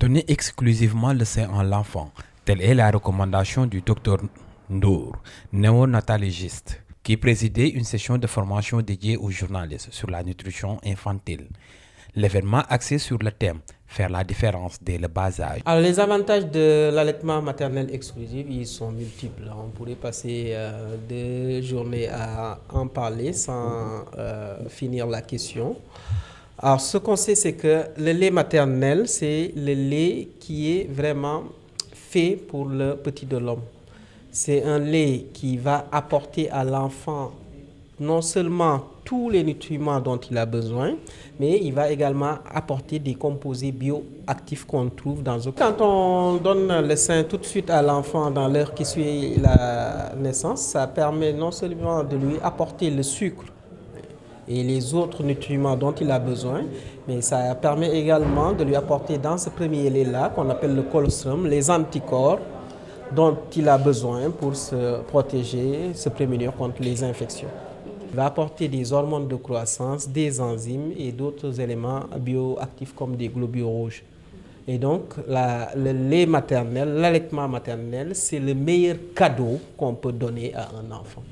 Donner exclusivement le sein à l'enfant, telle est la recommandation du Dr Ndour, néonatologiste, qui présidait une session de formation dédiée aux journalistes sur la nutrition infantile. L'événement axé sur le thème « Faire la différence dès le bas âge ». Alors, les avantages de l'allaitement maternel exclusif, ils sont multiples. On pourrait passer 2 journées à en parler sans finir la question. Alors, ce qu'on sait, c'est que le lait maternel, c'est le lait qui est vraiment fait pour le petit de l'homme. C'est un lait qui va apporter à l'enfant non seulement tous les nutriments dont il a besoin, mais il va également apporter des composés bioactifs qu'on trouve dans le... Quand on donne le sein tout de suite à l'enfant dans l'heure qui suit la naissance, ça permet non seulement de lui apporter le sucre et les autres nutriments dont il a besoin, mais ça permet également de lui apporter dans ce premier lait-là, qu'on appelle le colostrum, les anticorps dont il a besoin pour se protéger, se prémunir contre les infections. Il va apporter des hormones de croissance, des enzymes et d'autres éléments bioactifs comme des globules rouges. Et donc, le lait maternel, l'allaitement maternel, c'est le meilleur cadeau qu'on peut donner à un enfant.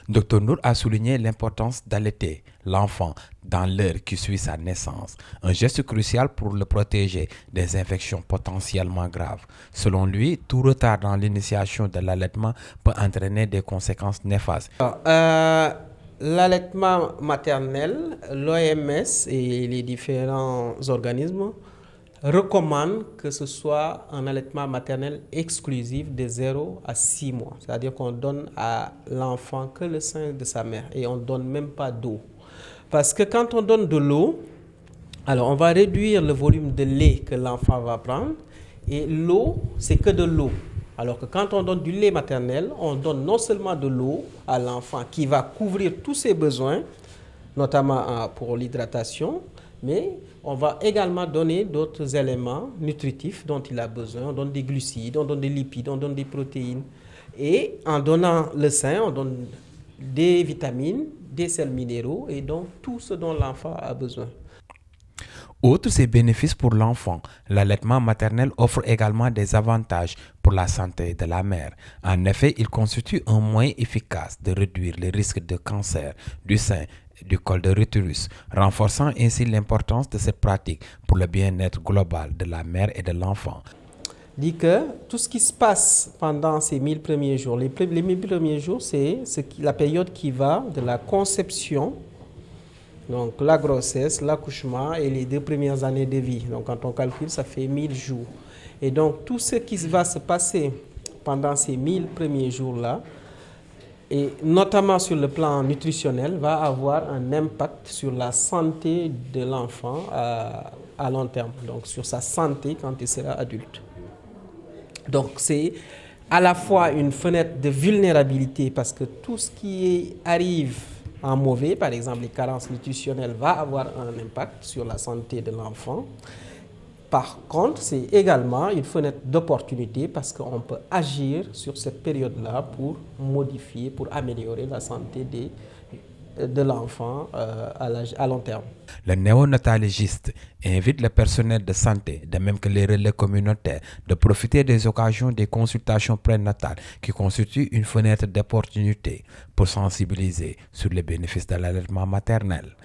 Dr Ndour a souligné l'importance d'allaiter l'enfant dans l'heure qui suit sa naissance, un geste crucial pour le protéger des infections potentiellement graves. Selon lui, tout retard dans l'initiation de l'allaitement peut entraîner des conséquences néfastes. L'allaitement maternel, l'OMS et les différents organismes recommandent que ce soit un allaitement maternel exclusif de 0 à 6 mois. C'est-à-dire qu'on donne à l'enfant que le sein de sa mère et on ne donne même pas d'eau. Parce que quand on donne de l'eau, alors on va réduire le volume de lait que l'enfant va prendre et l'eau, c'est que de l'eau. Alors que quand on donne du lait maternel, on donne non seulement de l'eau à l'enfant qui va couvrir tous ses besoins, notamment pour l'hydratation, mais on va également donner d'autres éléments nutritifs dont il a besoin. On donne des glucides, on donne des lipides, on donne des protéines. Et en donnant le sein, on donne des vitamines, des sels minéraux et donc tout ce dont l'enfant a besoin. Outre ses bénéfices pour l'enfant, l'allaitement maternel offre également des avantages pour la santé de la mère. En effet, il constitue un moyen efficace de réduire les risques de cancer du sein et du col de l'utérus, renforçant ainsi l'importance de cette pratique pour le bien-être global de la mère et de l'enfant. Dit que tout ce qui se passe pendant ces 1000 premiers jours, les 1000 premiers jours, c'est la période qui va de la conception, donc la grossesse, l'accouchement et les 2 premières années de vie. Donc quand on calcule, ça fait 1000 jours. Et donc tout ce qui va se passer pendant ces 1000 premiers jours-là, et notamment sur le plan nutritionnel, va avoir un impact sur la santé de l'enfant à long terme, donc sur sa santé quand il sera adulte. Donc c'est à la fois une fenêtre de vulnérabilité parce que tout ce qui arrive en mauvais, par exemple les carences nutritionnelles, va avoir un impact sur la santé de l'enfant. Par contre, c'est également une fenêtre d'opportunité parce qu'on peut agir sur cette période-là pour modifier, pour améliorer la santé de l'enfant à long terme. Le néonatologiste invite le personnel de santé, de même que les relais communautaires, de profiter des occasions des consultations prénatales qui constituent une fenêtre d'opportunité pour sensibiliser sur les bénéfices de l'allaitement maternel.